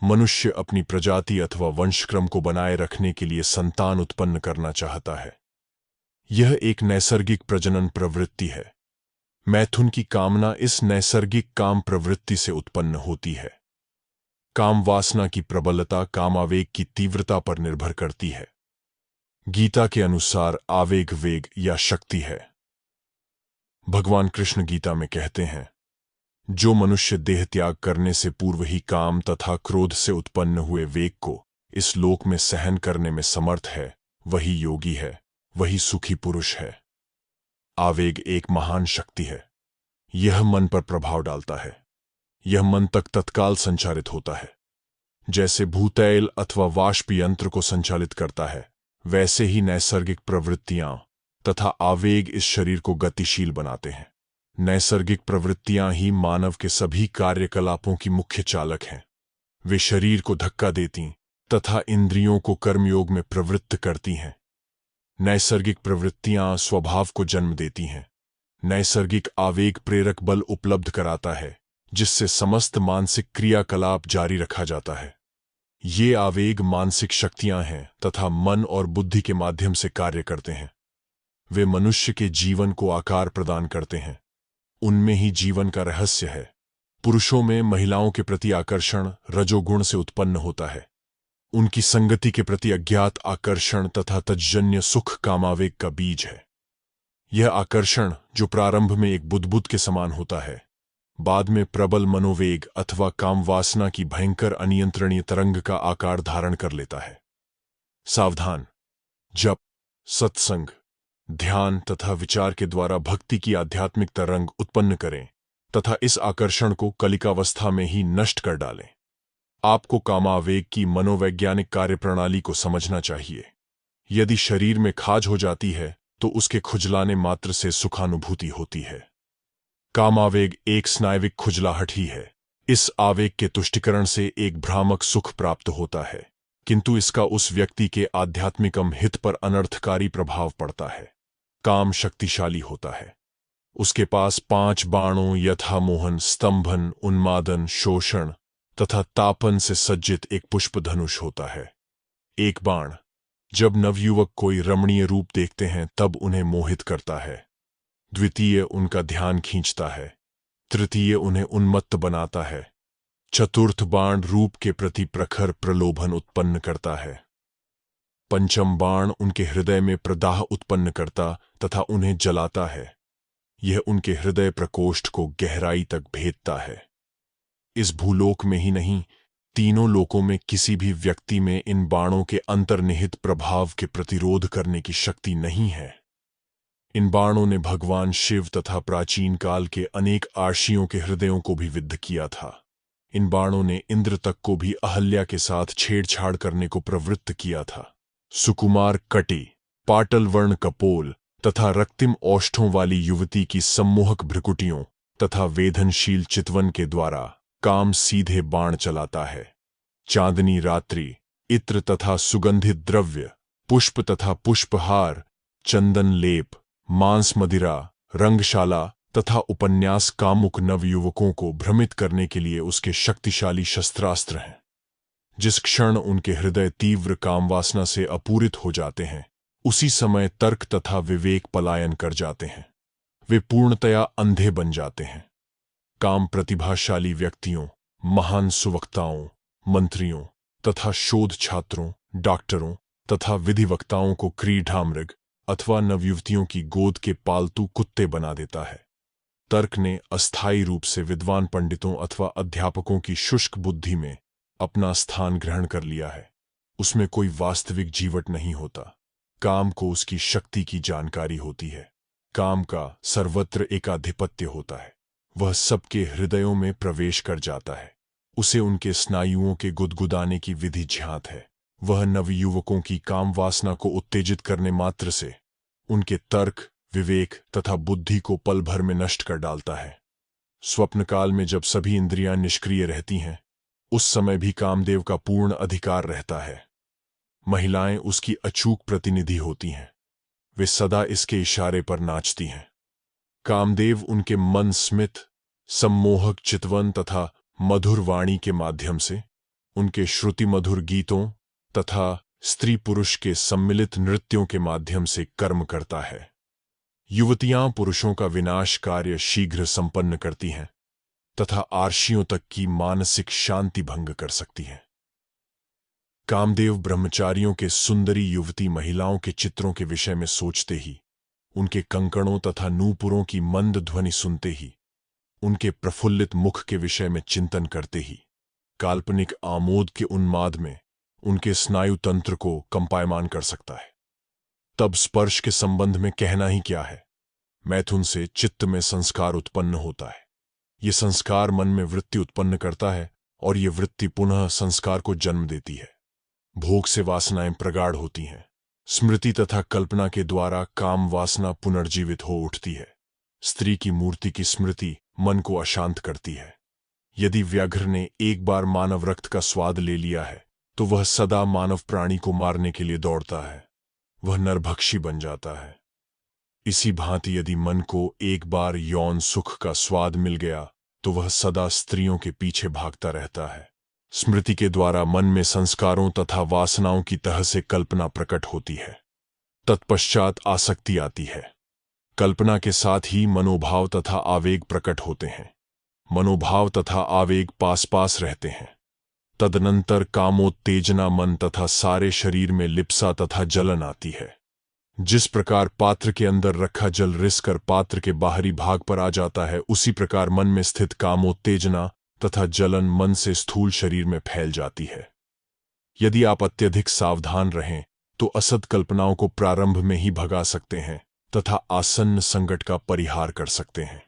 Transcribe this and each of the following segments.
मनुष्य अपनी प्रजाति अथवा वंशक्रम को बनाए रखने के लिए संतान उत्पन्न करना चाहता है। यह एक नैसर्गिक प्रजनन प्रवृत्ति है। मैथुन की कामना इस नैसर्गिक काम प्रवृत्ति से उत्पन्न होती है। काम वासना की प्रबलता कामावेग की तीव्रता पर निर्भर करती है। गीता के अनुसार आवेग वेग या शक्ति है। भगवान कृष्ण गीता में कहते हैं, जो मनुष्य देह त्याग करने से पूर्व ही काम तथा क्रोध से उत्पन्न हुए वेग को इस लोक में सहन करने में समर्थ है, वही योगी है, वही सुखी पुरुष है। आवेग एक महान शक्ति है। यह मन पर प्रभाव डालता है। यह मन तक तत्काल संचालित होता है। जैसे भूतैल अथवा वाष्प यंत्र को संचालित करता है, वैसे ही नैसर्गिक प्रवृत्तियां तथा आवेग इस शरीर को गतिशील बनाते हैं। नैसर्गिक प्रवृत्तियां ही मानव के सभी कार्यकलापों की मुख्य चालक हैं। वे शरीर को धक्का देती तथा इंद्रियों को कर्मयोग में प्रवृत्त करती हैं। नैसर्गिक प्रवृत्तियां स्वभाव को जन्म देती हैं। नैसर्गिक आवेग प्रेरक बल उपलब्ध कराता है, जिससे समस्त मानसिक क्रियाकलाप जारी रखा जाता है। ये आवेग मानसिक शक्तियां हैं तथा मन और बुद्धि के माध्यम से कार्य करते हैं। वे मनुष्य के जीवन को आकार प्रदान करते हैं। उनमें ही जीवन का रहस्य है। पुरुषों में महिलाओं के प्रति आकर्षण रजोगुण से उत्पन्न होता है। उनकी संगति के प्रति अज्ञात आकर्षण तथा तज्जन्य सुख कामावेग का बीज है। यह आकर्षण, जो प्रारंभ में एक बुदबुद के समान होता है, बाद में प्रबल मनोवेग अथवा काम वासना की भयंकर अनियंत्रणीय तरंग का आकार धारण कर लेता है। सावधान! जप, सत्संग, ध्यान तथा विचार के द्वारा भक्ति की आध्यात्मिक तरंग उत्पन्न करें तथा इस आकर्षण को कलिकावस्था में ही नष्ट कर डालें। आपको कामावेग की मनोवैज्ञानिक कार्यप्रणाली को समझना चाहिए। यदि शरीर में खाज हो जाती है तो उसके खुजलाने मात्र से सुखानुभूति होती है। कामावेग एक स्नायविक खुजलाहट ही है। इस आवेग के तुष्टिकरण से एक भ्रामक सुख प्राप्त होता है, किंतु इसका उस व्यक्ति के आध्यात्मिकम हित पर अनर्थकारी प्रभाव पड़ता है। काम शक्तिशाली होता है। उसके पास 5 बाणों यथा मोहन, स्तंभन, उन्मादन, शोषण तथा तापन से सज्जित एक पुष्प धनुष होता है। एक बाण जब नवयुवक कोई रमणीय रूप देखते हैं तब उन्हें मोहित करता है। द्वितीय उनका ध्यान खींचता है। तृतीय उन्हें उन्मत्त बनाता है। चतुर्थ बाण रूप के प्रति प्रखर प्रलोभन उत्पन्न करता है। पंचम बाण उनके हृदय में प्रदाह उत्पन्न करता तथा उन्हें जलाता है। यह उनके हृदय प्रकोष्ठ को गहराई तक भेदता है। इस भूलोक में ही नहीं, तीनों लोकों में किसी भी व्यक्ति में इन बाणों के अंतर्निहित प्रभाव के प्रतिरोध करने की शक्ति नहीं है। इन बाणों ने भगवान शिव तथा प्राचीन काल के अनेक आर्षियों के हृदयों को भी विद्ध किया था। इन बाणों ने इंद्र तक को भी अहल्या के साथ छेड़छाड़ करने को प्रवृत्त किया था। सुकुमार कटी, पाटल वर्ण कपोल तथा रक्तिम ओष्ठों वाली युवती की सम्मोहक भ्रुकुटियों तथा वेदनशील चितवन के द्वारा काम सीधे बाण चलाता है। चांदनी रात्रि, इत्र तथा सुगंधित द्रव्य, पुष्प तथा पुष्पहार, चंदन लेप, मांस मदिरा, रंगशाला तथा उपन्यास कामुक नवयुवकों को भ्रमित करने के लिए उसके शक्तिशाली शस्त्रास्त्र हैं। जिस क्षण उनके हृदय तीव्र कामवासना से अपूरित हो जाते हैं, उसी समय तर्क तथा विवेक पलायन कर जाते हैं। वे पूर्णतया अंधे बन जाते हैं। काम प्रतिभाशाली व्यक्तियों, महान सुवक्ताओं, मंत्रियों तथा शोध छात्रों, डॉक्टरों तथा विधिवक्ताओं को क्रीडामृग अथवा नवयुवतियों की गोद के पालतू कुत्ते बना देता है। तर्क ने अस्थायी रूप से विद्वान पंडितों अथवा अध्यापकों की शुष्क बुद्धि में अपना स्थान ग्रहण कर लिया है। उसमें कोई वास्तविक जीवट नहीं होता। काम को उसकी शक्ति की जानकारी होती है। काम का सर्वत्र एकाधिपत्य होता है। वह सबके हृदयों में प्रवेश कर जाता है। उसे उनके स्नायुओं के गुदगुदाने की विधि ज्ञात है। वह नवयुवकों की काम वासना को उत्तेजित करने मात्र से उनके तर्क, विवेक तथा बुद्धि को पल भर में नष्ट कर डालता है। स्वप्नकाल में जब सभी इंद्रियां निष्क्रिय रहती हैं, उस समय भी कामदेव का पूर्ण अधिकार रहता है। महिलाएं उसकी अचूक प्रतिनिधि होती हैं। वे सदा इसके इशारे पर नाचती हैं। कामदेव उनके मन स्मित, सम्मोहक चितवन तथा मधुर वाणी के माध्यम से उनके श्रुतिमधुर गीतों तथा स्त्री पुरुष के सम्मिलित नृत्यों के माध्यम से कर्म करता है। युवतियां पुरुषों का विनाश कार्य शीघ्र संपन्न करती हैं तथा आर्षियों तक की मानसिक शांति भंग कर सकती हैं। कामदेव ब्रह्मचारियों के सुंदरी युवती महिलाओं के चित्रों के विषय में सोचते ही, उनके कंकणों तथा नूपुरों की मंद ध्वनि सुनते ही, उनके प्रफुल्लित मुख के विषय में चिंतन करते ही, काल्पनिक आमोद के उन्माद में उनके स्नायु तंत्र को कंपायमान कर सकता है। तब स्पर्श के संबंध में कहना ही क्या है। मैथुन से चित्त में संस्कार उत्पन्न होता है। ये संस्कार मन में वृत्ति उत्पन्न करता है और ये वृत्ति पुनः संस्कार को जन्म देती है। भोग से वासनाएं प्रगाढ़ होती हैं। स्मृति तथा कल्पना के द्वारा काम वासना पुनर्जीवित हो उठती है। स्त्री की मूर्ति की स्मृति मन को अशांत करती है। यदि व्याघ्र ने एक बार मानव रक्त का स्वाद ले लिया है तो वह सदा मानव प्राणी को मारने के लिए दौड़ता है। वह नरभक्षी बन जाता है। इसी भांति यदि मन को एक बार यौन सुख का स्वाद मिल गया तो वह सदा स्त्रियों के पीछे भागता रहता है। स्मृति के द्वारा मन में संस्कारों तथा वासनाओं की तह से कल्पना प्रकट होती है। तत्पश्चात आसक्ति आती है। कल्पना के साथ ही मनोभाव तथा आवेग प्रकट होते हैं। मनोभाव तथा आवेग पास पास रहते हैं। तदनंतर कामोत्तेजना मन तथा सारे शरीर में लिप्सा तथा जलन आती है। जिस प्रकार पात्र के अंदर रखा जल रिसकर पात्र के बाहरी भाग पर आ जाता है, उसी प्रकार मन में स्थित कामोत्तेजना तथा जलन मन से स्थूल शरीर में फैल जाती है। यदि आप अत्यधिक सावधान रहें तो असत कल्पनाओं को प्रारंभ में ही भगा सकते हैं तथा आसन्न संकट का परिहार कर सकते हैं।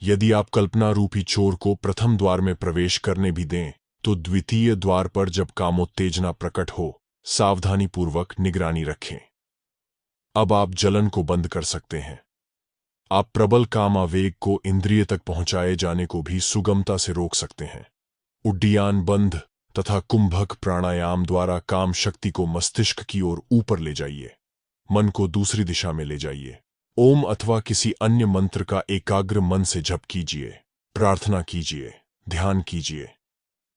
यदि आप कल्पना रूपी चोर को प्रथम द्वार में प्रवेश करने भी दें तो द्वितीय द्वार पर जब कामोत्तेजना प्रकट हो, सावधानी पूर्वक निगरानी रखें। अब आप जलन को बंद कर सकते हैं। आप प्रबल कामावेग को इंद्रिय तक पहुंचाए जाने को भी सुगमता से रोक सकते हैं। उड्डीयान बंध तथा कुंभक प्राणायाम द्वारा काम शक्ति को मस्तिष्क की ओर ऊपर ले जाइए। मन को दूसरी दिशा में ले जाइए। ओम अथवा किसी अन्य मंत्र का एकाग्र मन से जप कीजिए, प्रार्थना कीजिए, ध्यान कीजिए।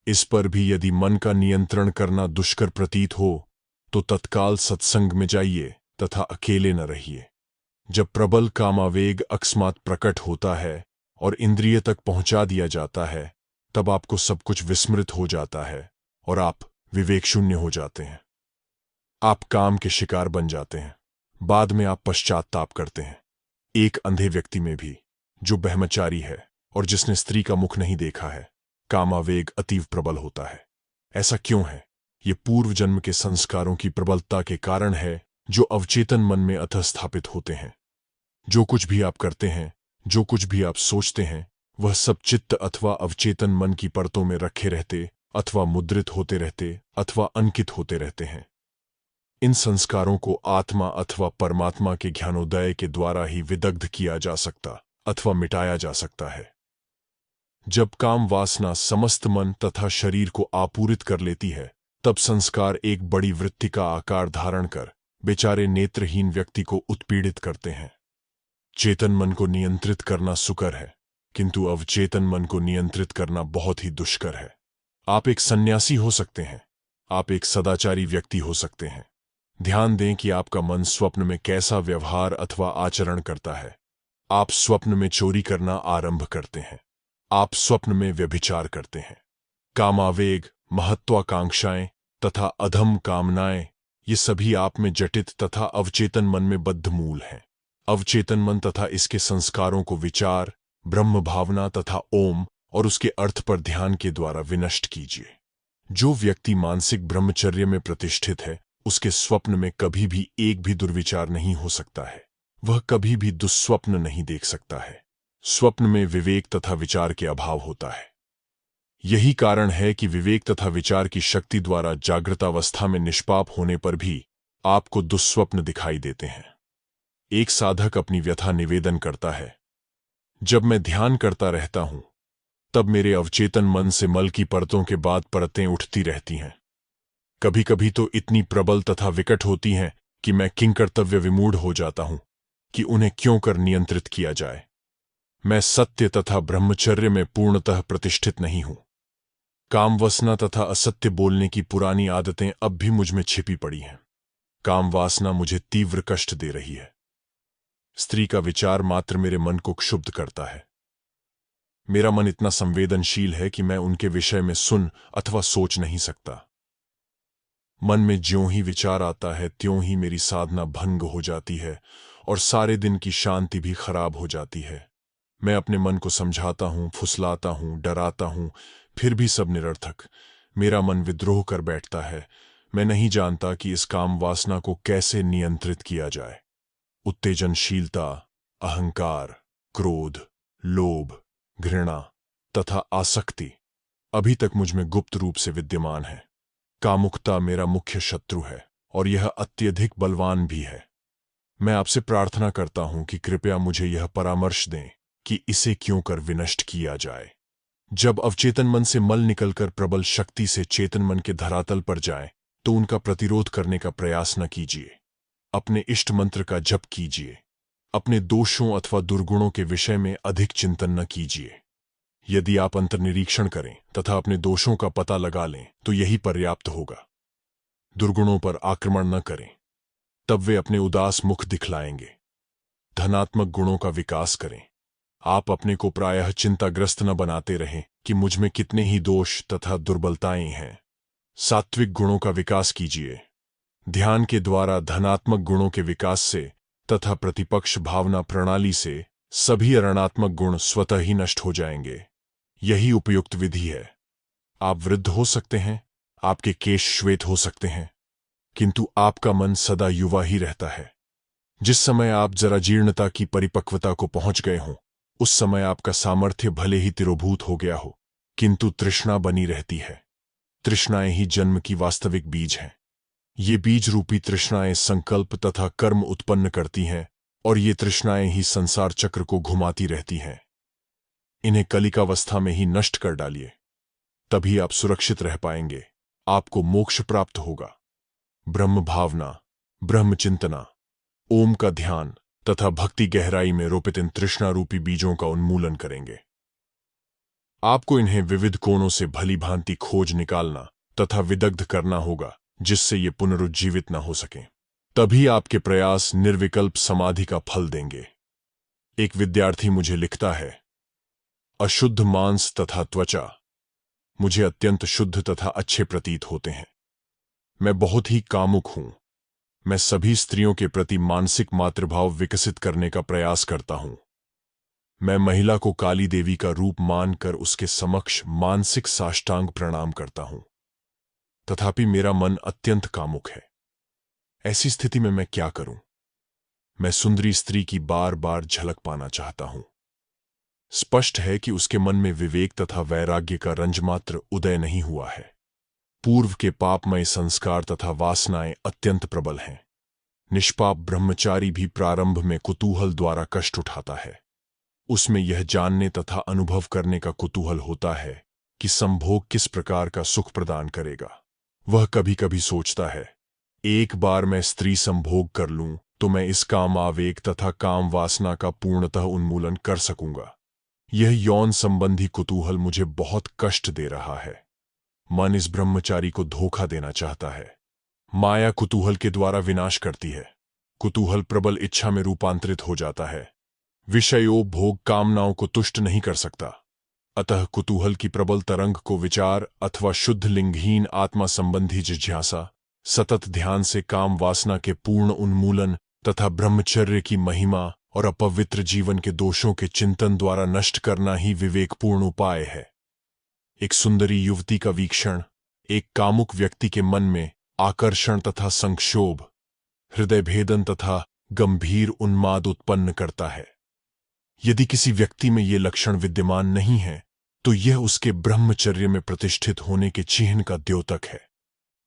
इस पर भी यदि मन का नियंत्रण करना दुष्कर प्रतीत हो तो तत्काल सत्संग में जाइए तथा अकेले न रहिए। जब प्रबल कामावेग अकस्मात प्रकट होता है और इंद्रिय तक पहुंचा दिया जाता है, तब आपको सब कुछ विस्मृत हो जाता है और आप विवेक शून्य हो जाते हैं। आप काम के शिकार बन जाते हैं। बाद में आप पश्चाताप करते हैं। एक अंधे व्यक्ति में भी, जो ब्रह्मचारी है और जिसने स्त्री का मुख नहीं देखा है, कामावेग अतीव प्रबल होता है। ऐसा क्यों है? ये पूर्व जन्म के संस्कारों की प्रबलता के कारण है जो अवचेतन मन में अतः स्थापित होते हैं। जो कुछ भी आप करते हैं, जो कुछ भी आप सोचते हैं, वह सब चित्त अथवा अवचेतन मन की परतों में रखे रहते अथवा मुद्रित होते रहते अथवा अंकित होते रहते हैं। इन संस्कारों को आत्मा अथवा परमात्मा के ज्ञानोदय के द्वारा ही विदग्ध किया जा सकता अथवा मिटाया जा सकता है। जब काम वासना समस्त मन तथा शरीर को आपूरित कर लेती है, तब संस्कार एक बड़ी वृत्ति का आकार धारण कर बेचारे नेत्रहीन व्यक्ति को उत्पीड़ित करते हैं। चेतन मन को नियंत्रित करना सुकर है, किंतु अवचेतन मन को नियंत्रित करना बहुत ही दुष्कर है। आप एक सन्यासी हो सकते हैं, आप एक सदाचारी व्यक्ति हो सकते हैं। ध्यान दें कि आपका मन स्वप्न में कैसा व्यवहार अथवा आचरण करता है। आप स्वप्न में चोरी करना आरंभ करते हैं। आप स्वप्न में व्यभिचार करते हैं। कामावेग, महत्वाकांक्षाएं तथा अधम कामनाएं, ये सभी आप में जटित तथा अवचेतन मन में बद्ध मूल हैं। अवचेतन मन तथा इसके संस्कारों को विचार, ब्रह्म भावना तथा ओम और उसके अर्थ पर ध्यान के द्वारा विनष्ट कीजिए। जो व्यक्ति मानसिक ब्रह्मचर्य में प्रतिष्ठित है, उसके स्वप्न में कभी भी एक भी दुर्विचार नहीं हो सकता है। वह कभी भी दुस्वप्न नहीं देख सकता है। स्वप्न में विवेक तथा विचार के अभाव होता है। यही कारण है कि विवेक तथा विचार की शक्ति द्वारा जागृतावस्था में निष्पाप होने पर भी आपको दुस्वप्न दिखाई देते हैं। एक साधक अपनी व्यथा निवेदन करता है, जब मैं ध्यान करता रहता हूं, तब मेरे अवचेतन मन से मल की परतों के बाद परतें उठती रहती हैं। कभी कभी तो इतनी प्रबल तथा विकट होती हैं कि मैं किंकर्तव्य विमूढ़ हो जाता हूं कि उन्हें क्यों कर नियंत्रित किया जाए। मैं सत्य तथा ब्रह्मचर्य में पूर्णतः प्रतिष्ठित नहीं हूं। काम वासना तथा असत्य बोलने की पुरानी आदतें अब भी मुझ में छिपी पड़ी हैं। काम वासना मुझे तीव्र कष्ट दे रही है। स्त्री का विचार मात्र मेरे मन को क्षुब्ध करता है। मेरा मन इतना संवेदनशील है कि मैं उनके विषय में सुन अथवा सोच नहीं सकता। मन में ज्यों ही विचार आता है त्यों ही मेरी साधना भंग हो जाती है और सारे दिन की शांति भी खराब हो जाती है। मैं अपने मन को समझाता हूं, फुसलाता हूं, डराता हूं, फिर भी सब निरर्थक। मेरा मन विद्रोह कर बैठता है। मैं नहीं जानता कि इस काम वासना को कैसे नियंत्रित किया जाए। उत्तेजनशीलता, अहंकार, क्रोध, लोभ, घृणा तथा आसक्ति अभी तक मुझ में गुप्त रूप से विद्यमान है। कामुकता मेरा मुख्य शत्रु है और यह अत्यधिक बलवान भी है। मैं आपसे प्रार्थना करता हूं कि कृपया मुझे यह परामर्श दें कि इसे क्यों कर विनष्ट किया जाए। जब अवचेतन मन से मल निकलकर प्रबल शक्ति से चेतन मन के धरातल पर जाए तो उनका प्रतिरोध करने का प्रयास न कीजिए। अपने इष्ट मंत्र का जप कीजिए। अपने दोषों अथवा दुर्गुणों के विषय में अधिक चिंतन न कीजिए। यदि आप अंतर्निरीक्षण करें तथा अपने दोषों का पता लगा लें तो यही पर्याप्त होगा। दुर्गुणों पर आक्रमण न करें, तब वे अपने उदास मुख दिखलाएंगे। धनात्मक गुणों का विकास करें। आप अपने को प्रायः चिंताग्रस्त न बनाते रहें कि मुझ में कितने ही दोष तथा दुर्बलताएं हैं। सात्विक गुणों का विकास कीजिए। ध्यान के द्वारा धनात्मक गुणों के विकास से तथा प्रतिपक्ष भावना प्रणाली से सभी ऋणात्मक गुण स्वतः ही नष्ट हो जाएंगे। यही उपयुक्त विधि है। आप वृद्ध हो सकते हैं, आपके केश श्वेत हो सकते हैं, किंतु आपका मन सदा युवा ही रहता है। जिस समय आप जरा जीर्णता की परिपक्वता को पहुंच गए हों, उस समय आपका सामर्थ्य भले ही तिरोभूत हो गया हो, किंतु तृष्णा बनी रहती है। तृष्णाएं ही जन्म की वास्तविक बीज हैं। ये बीज रूपी तृष्णाएं संकल्प तथा कर्म उत्पन्न करती हैं और ये तृष्णाएं ही संसार चक्र को घुमाती रहती हैं। इन्हें कलिकावस्था में ही नष्ट कर डालिए, तभी आप सुरक्षित रह पाएंगे। आपको मोक्ष प्राप्त होगा। ब्रह्म भावना, ब्रह्म चिंतना, ओम का ध्यान तथा भक्ति गहराई में रोपित इन तृष्णा रूपी बीजों का उन्मूलन करेंगे। आपको इन्हें विविध कोणों से भली भांति खोज निकालना तथा विदग्ध करना होगा, जिससे ये पुनरुज्जीवित न हो सकें। तभी आपके प्रयास निर्विकल्प समाधि का फल देंगे। एक विद्यार्थी मुझे लिखता है, अशुद्ध मांस तथा त्वचा मुझे अत्यंत शुद्ध तथा अच्छे प्रतीत होते हैं। मैं बहुत ही कामुक हूं। मैं सभी स्त्रियों के प्रति मानसिक मातृभाव विकसित करने का प्रयास करता हूं। मैं महिला को काली देवी का रूप मानकर उसके समक्ष मानसिक साष्टांग प्रणाम करता हूं। तथापि मेरा मन अत्यंत कामुक है। ऐसी स्थिति में मैं क्या करूं? मैं सुंदरी स्त्री की बार बार झलक पाना चाहता हूं। स्पष्ट है कि उसके मन में विवेक तथा वैराग्य का रंजमात्र उदय नहीं हुआ है। पूर्व के पापमय संस्कार तथा वासनाएं अत्यंत प्रबल हैं। निष्पाप ब्रह्मचारी भी प्रारंभ में कुतूहल द्वारा कष्ट उठाता है। उसमें यह जानने तथा अनुभव करने का कुतूहल होता है कि संभोग किस प्रकार का सुख प्रदान करेगा। वह कभी कभी सोचता है, एक बार मैं स्त्री संभोग कर लूं तो मैं इस काम आवेग तथा काम वासना का पूर्णतः उन्मूलन कर सकूंगा। यह यौन संबंधी कुतूहल मुझे बहुत कष्ट दे रहा है। मन इस ब्रह्मचारी को धोखा देना चाहता है। माया कुतूहल के द्वारा विनाश करती है। कुतूहल प्रबल इच्छा में रूपांतरित हो जाता है। विषयोपभोग कामनाओं को तुष्ट नहीं कर सकता। अतः कुतूहल की प्रबल तरंग को विचार अथवा शुद्ध लिंगहीन आत्मा संबंधी जिज्ञासा, सतत ध्यान से काम वासना के पूर्ण उन्मूलन तथा ब्रह्मचर्य की महिमा और अपवित्र जीवन के दोषों के चिंतन द्वारा नष्ट करना ही विवेकपूर्ण उपाय है। एक सुंदरी युवती का वीक्षण एक कामुक व्यक्ति के मन में आकर्षण तथा संक्षोभ, हृदय भेदन तथा गंभीर उन्माद उत्पन्न करता है। यदि किसी व्यक्ति में ये लक्षण विद्यमान नहीं है तो यह उसके ब्रह्मचर्य में प्रतिष्ठित होने के चिन्ह का द्योतक है।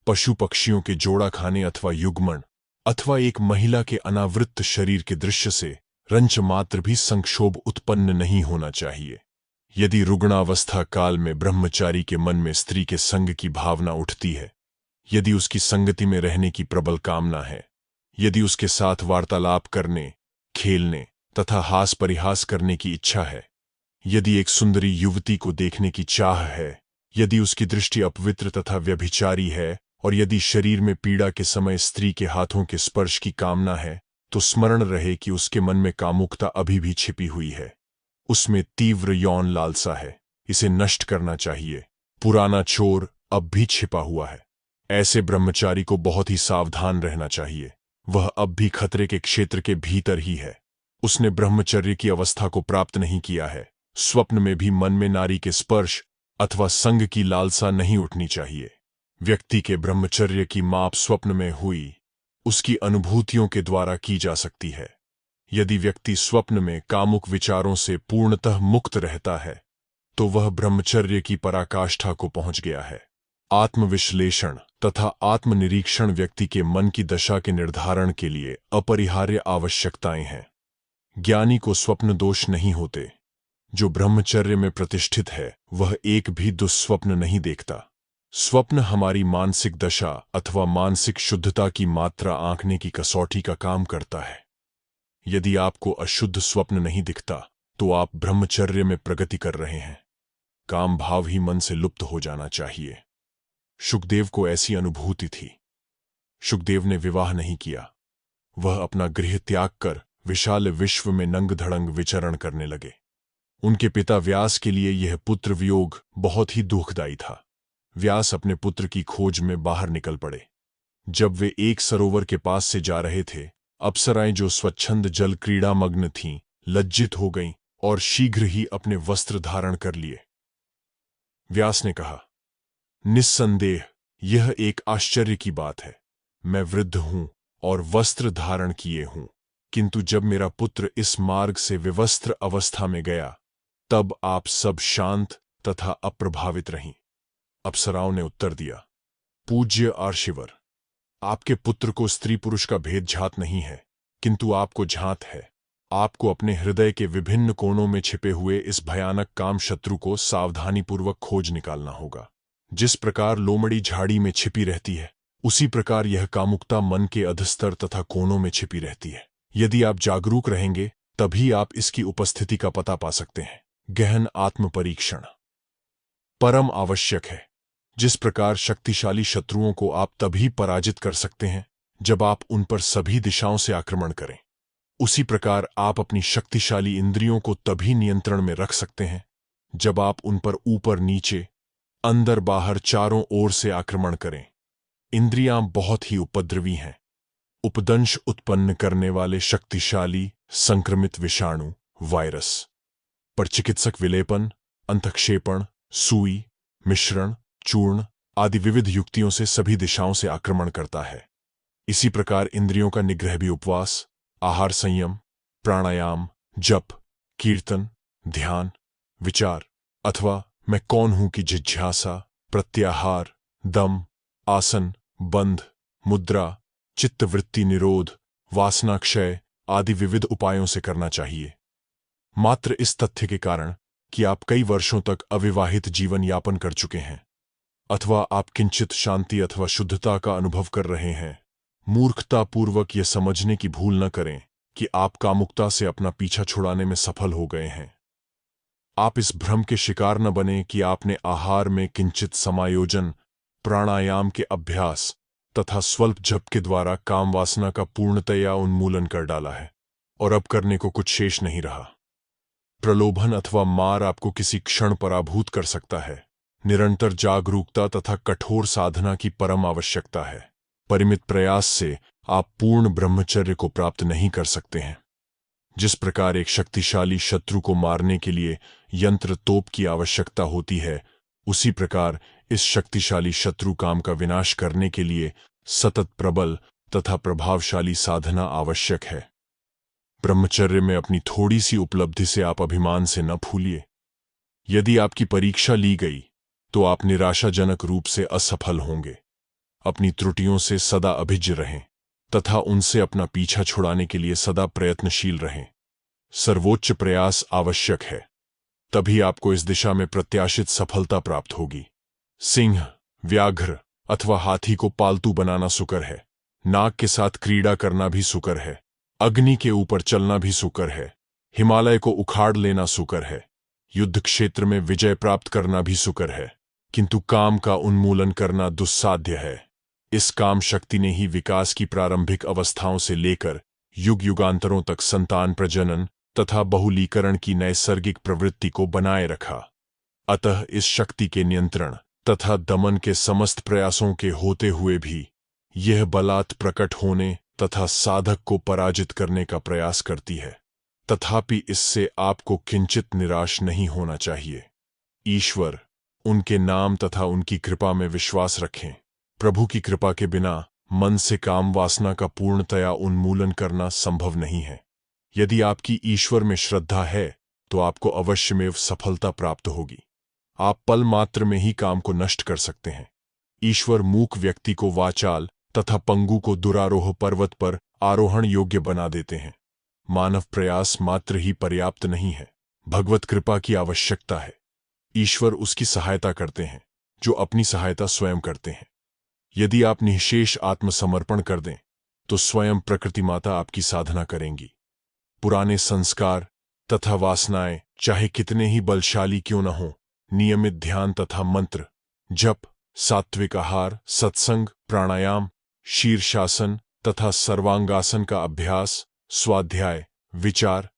पशु पक्षियों के जोड़ा खाने अथवा युग्मन अथवा एक महिला के अनावृत शरीर के दृश्य से रंच मात्र भी संक्षोभ उत्पन्न नहीं होना चाहिए। यदि रुग्णावस्था काल में ब्रह्मचारी के मन में स्त्री के संग की भावना उठती है, यदि उसकी संगति में रहने की प्रबल कामना है, यदि उसके साथ वार्तालाप करने, खेलने तथा हास परिहास करने की इच्छा है, यदि एक सुंदरी युवती को देखने की चाह है यदि उसकी दृष्टि अपवित्र तथा व्यभिचारी है और यदि शरीर में पीड़ा के समय स्त्री के हाथों के स्पर्श की कामना है, तो स्मरण रहे कि उसके मन में कामुकता अभी भी छिपी हुई है। उसमें तीव्र यौन लालसा है, इसे नष्ट करना चाहिए। पुराना चोर अब भी छिपा हुआ है। ऐसे ब्रह्मचारी को बहुत ही सावधान रहना चाहिए। वह अब भी खतरे के क्षेत्र के भीतर ही है। उसने ब्रह्मचर्य की अवस्था को प्राप्त नहीं किया है। स्वप्न में भी मन में नारी के स्पर्श अथवा संग की लालसा नहीं उठनी चाहिए। व्यक्ति के ब्रह्मचर्य की माप स्वप्न में हुई उसकी अनुभूतियों के द्वारा की जा सकती है। यदि व्यक्ति स्वप्न में कामुक विचारों से पूर्णतः मुक्त रहता है, तो वह ब्रह्मचर्य की पराकाष्ठा को पहुंच गया है। आत्मविश्लेषण तथा आत्मनिरीक्षण व्यक्ति के मन की दशा के निर्धारण के लिए अपरिहार्य आवश्यकताएं हैं। ज्ञानी को स्वप्न दोष नहीं होते। जो ब्रह्मचर्य में प्रतिष्ठित है, वह एक भी दुस्वप्न नहीं देखता। स्वप्न हमारी मानसिक दशा अथवा मानसिक शुद्धता की मात्रा आंकने की कसौटी का काम करता है। यदि आपको अशुद्ध स्वप्न नहीं दिखता, तो आप ब्रह्मचर्य में प्रगति कर रहे हैं। काम भाव ही मन से लुप्त हो जाना चाहिए। शुकदेव को ऐसी अनुभूति थी। शुकदेव ने विवाह नहीं किया। वह अपना गृह त्याग कर विशाल विश्व में नंग-धड़ंग विचरण करने लगे। उनके पिता व्यास के लिए यह पुत्र वियोग बहुत ही दुखदायी था। व्यास अपने पुत्र की खोज में बाहर निकल पड़े। जब वे एक सरोवर के पास से जा रहे थे, अप्सराएं जो स्वच्छंद जल क्रीड़ा मग्न थीं, लज्जित हो गईं और शीघ्र ही अपने वस्त्र धारण कर लिए। व्यास ने कहा, निस्संदेह यह एक आश्चर्य की बात है। मैं वृद्ध हूं और वस्त्र धारण किए हूं, किंतु जब मेरा पुत्र इस मार्ग से विवस्त्र अवस्था में गया, तब आप सब शांत तथा अप्रभावित रहीं। अप्सराओं ने उत्तर दिया, पूज्य आर्षिवर, आपके पुत्र को स्त्री पुरुष का भेद झात नहीं है, किंतु आपको झात है। आपको अपने हृदय के विभिन्न कोणों में छिपे हुए इस भयानक काम शत्रु को सावधानीपूर्वक खोज निकालना होगा। जिस प्रकार लोमड़ी झाड़ी में छिपी रहती है, उसी प्रकार यह कामुकता मन के अधस्तर तथा कोणों में छिपी रहती है। यदि आप जागरूक रहेंगे, तभी आप इसकी उपस्थिति का पता पा सकते हैं। गहन आत्म परीक्षण परम आवश्यक है। जिस प्रकार शक्तिशाली शत्रुओं को आप तभी पराजित कर सकते हैं जब आप उन पर सभी दिशाओं से आक्रमण करें, उसी प्रकार आप अपनी शक्तिशाली इंद्रियों को तभी नियंत्रण में रख सकते हैं जब आप उन पर ऊपर नीचे, अंदर बाहर चारों ओर से आक्रमण करें। इंद्रियां बहुत ही उपद्रवी हैं। उपदंश उत्पन्न करने वाले शक्तिशाली संक्रमित विषाणु, वायरस पर चिकित्सक विलेपन, अंतक्षेपण, सुई, मिश्रण, चूर्ण आदि विविध युक्तियों से सभी दिशाओं से आक्रमण करता है। इसी प्रकार इंद्रियों का निग्रह भी उपवास, आहार संयम, प्राणायाम, जप, कीर्तन, ध्यान, विचार अथवा मैं कौन हूं की जिज्ञासा, प्रत्याहार, दम, आसन, बंध, मुद्रा, चित्तवृत्ति निरोध, वासनाक्षय आदि विविध उपायों से करना चाहिए। मात्र इस तथ्य के कारण कि आप कई वर्षों तक अविवाहित जीवन यापन कर चुके हैं, अथवा आप किंचित शांति अथवा शुद्धता का अनुभव कर रहे हैं, मूर्खतापूर्वक यह समझने की भूल न करें कि आप कामुकता से अपना पीछा छुड़ाने में सफल हो गए हैं। आप इस भ्रम के शिकार न बने कि आपने आहार में किंचित समायोजन, प्राणायाम के अभ्यास तथा स्वल्प जप के द्वारा काम वासना का पूर्णतया उन्मूलन कर डाला है और अब करने को कुछ शेष नहीं रहा। प्रलोभन अथवा मार आपको किसी क्षण पराभूत कर सकता है। निरंतर जागरूकता तथा कठोर साधना की परम आवश्यकता है। परिमित प्रयास से आप पूर्ण ब्रह्मचर्य को प्राप्त नहीं कर सकते हैं। जिस प्रकार एक शक्तिशाली शत्रु को मारने के लिए यंत्र तोप की आवश्यकता होती है, उसी प्रकार इस शक्तिशाली शत्रु काम का विनाश करने के लिए सतत प्रबल तथा प्रभावशाली साधना आवश्यक है। ब्रह्मचर्य में अपनी थोड़ी सी उपलब्धि से आप अभिमान से न फूलिए। यदि आपकी परीक्षा ली गई तो आप निराशाजनक रूप से असफल होंगे। अपनी त्रुटियों से सदा अभिज्ञ रहें तथा उनसे अपना पीछा छुड़ाने के लिए सदा प्रयत्नशील रहें। सर्वोच्च प्रयास आवश्यक है, तभी आपको इस दिशा में प्रत्याशित सफलता प्राप्त होगी। सिंह, व्याघ्र अथवा हाथी को पालतू बनाना सुकर है। नाग के साथ क्रीड़ा करना भी सुकर है। अग्नि के ऊपर चलना भी सुकर है। हिमालय को उखाड़ लेना सुकर है। युद्ध क्षेत्र में विजय प्राप्त करना भी सुकर है। किंतु काम का उन्मूलन करना दुस्साध्य है। इस काम शक्ति ने ही विकास की प्रारंभिक अवस्थाओं से लेकर युग युगांतरों तक संतान प्रजनन तथा बहुलीकरण की नैसर्गिक प्रवृत्ति को बनाए रखा। अतः इस शक्ति के नियंत्रण तथा दमन के समस्त प्रयासों के होते हुए भी यह बलात् प्रकट होने तथा साधक को पराजित करने का प्रयास करती है। तथापि इससे आपको किंचित निराश नहीं होना चाहिए। ईश्वर, उनके नाम तथा उनकी कृपा में विश्वास रखें। प्रभु की कृपा के बिना मन से काम वासना का पूर्णतया उन्मूलन करना संभव नहीं है। यदि आपकी ईश्वर में श्रद्धा है तो आपको अवश्यमेव सफलता प्राप्त होगी। आप पल मात्र में ही काम को नष्ट कर सकते हैं। ईश्वर मूक व्यक्ति को वाचाल तथा पंगु को दुरारोह पर्वत पर आरोहण योग्य बना देते हैं। मानव प्रयास मात्र ही पर्याप्त नहीं है, भगवत कृपा की आवश्यकता है। ईश्वर उसकी सहायता करते हैं जो अपनी सहायता स्वयं करते हैं। यदि आप निःशेष आत्मसमर्पण कर दें तो स्वयं प्रकृति माता आपकी साधना करेंगी। पुराने संस्कार तथा वासनाएं चाहे कितने ही बलशाली क्यों न हों, नियमित ध्यान तथा मंत्र जप, सात्विक आहार, सत्संग, प्राणायाम, शीर्षासन तथा सर्वांगासन का अभ्यास, स्वाध्याय, विचार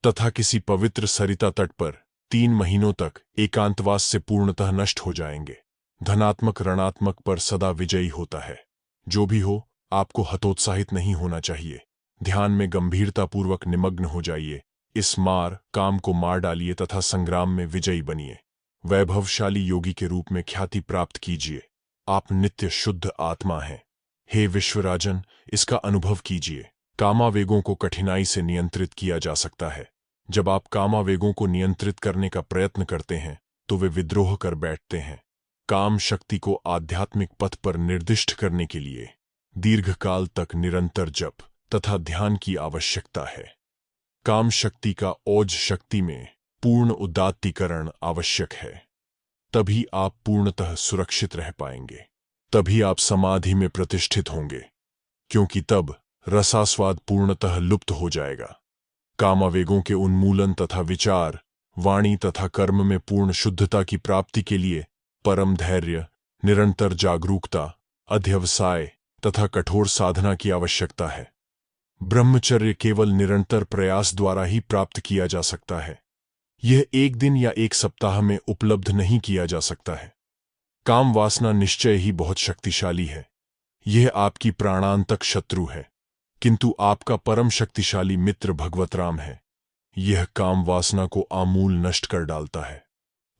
तथा किसी पवित्र सरिता तट पर 3 महीनों तक एकांतवास से पूर्णतः नष्ट हो जाएंगे। धनात्मक ऋणात्मक पर सदा विजयी होता है। जो भी हो, आपको हतोत्साहित नहीं होना चाहिए। ध्यान में गंभीरतापूर्वक निमग्न हो जाइए। इस काम को मार डालिए तथा संग्राम में विजयी बनिए। वैभवशाली योगी के रूप में ख्याति प्राप्त कीजिए। आप नित्य शुद्ध आत्मा हैं। हे विश्वराजन, इसका अनुभव कीजिए। कामावेगों को कठिनाई से नियंत्रित किया जा सकता है। जब आप कामावेगों को नियंत्रित करने का प्रयत्न करते हैं तो वे विद्रोह कर बैठते हैं। काम शक्ति को आध्यात्मिक पथ पर निर्दिष्ट करने के लिए दीर्घकाल तक निरंतर जप तथा ध्यान की आवश्यकता है। काम शक्ति का ओज शक्ति में पूर्ण उदात्तीकरण आवश्यक है। तभी आप पूर्णतः सुरक्षित रह पाएंगे। तभी आप समाधि में प्रतिष्ठित होंगे, क्योंकि तब रसास्वाद पूर्णतः लुप्त हो जाएगा। कामावेगों के उन्मूलन तथा विचार, वाणी तथा कर्म में पूर्ण शुद्धता की प्राप्ति के लिए परम धैर्य, निरंतर जागरूकता, अध्यवसाय तथा कठोर साधना की आवश्यकता है। ब्रह्मचर्य केवल निरंतर प्रयास द्वारा ही प्राप्त किया जा सकता है। यह एक दिन या एक सप्ताह में उपलब्ध नहीं किया जा सकता है। काम वासना निश्चय ही बहुत शक्तिशाली है। यह आपकी प्राणांतक शत्रु है, किंतु आपका परम शक्तिशाली मित्र भगवत राम है। यह काम वासना को आमूल नष्ट कर डालता है।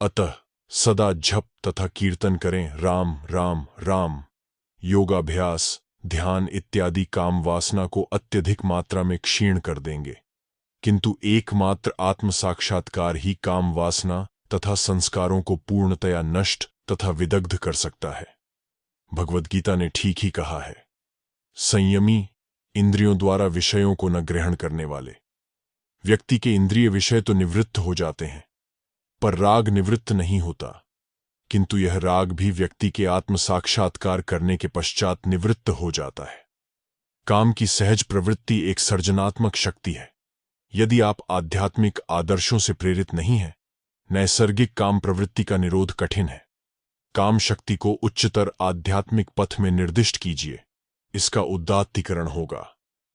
अतः सदा जप तथा कीर्तन करें, राम राम राम। योगाभ्यास, ध्यान इत्यादि काम वासना को अत्यधिक मात्रा में क्षीण कर देंगे, किंतु एकमात्र आत्म साक्षात्कार ही काम वासना तथा संस्कारों को पूर्णतया नष्ट तथा विदग्ध कर सकता है। भगवद गीता ने ठीक ही कहा है। संयमी, इंद्रियों द्वारा विषयों को न ग्रहण करने वाले। व्यक्ति के इंद्रिय विषय तो निवृत्त हो जाते हैं, पर राग निवृत्त नहीं होता, किंतु यह राग भी व्यक्ति के आत्म साक्षात्कार करने के पश्चात निवृत्त हो जाता है। काम की सहज प्रवृत्ति एक सर्जनात्मक शक्ति है। यदि आप आध्यात्मिक आदर्शों से प्रेरित नहीं हैं, नैसर्गिक काम प्रवृत्ति का निरोध कठिन है। काम शक्ति को उच्चतर आध्यात्मिक पथ में निर्दिष्ट कीजिए। इसका उदात्तीकरण होगा।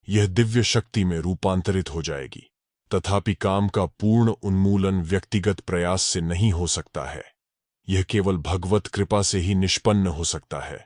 यह दिव्य शक्ति में रूपांतरित हो जाएगी। तथापि काम का पूर्ण उन्मूलन व्यक्तिगत प्रयास से नहीं हो सकता है। यह केवल भगवत कृपा से ही निष्पन्न हो सकता है।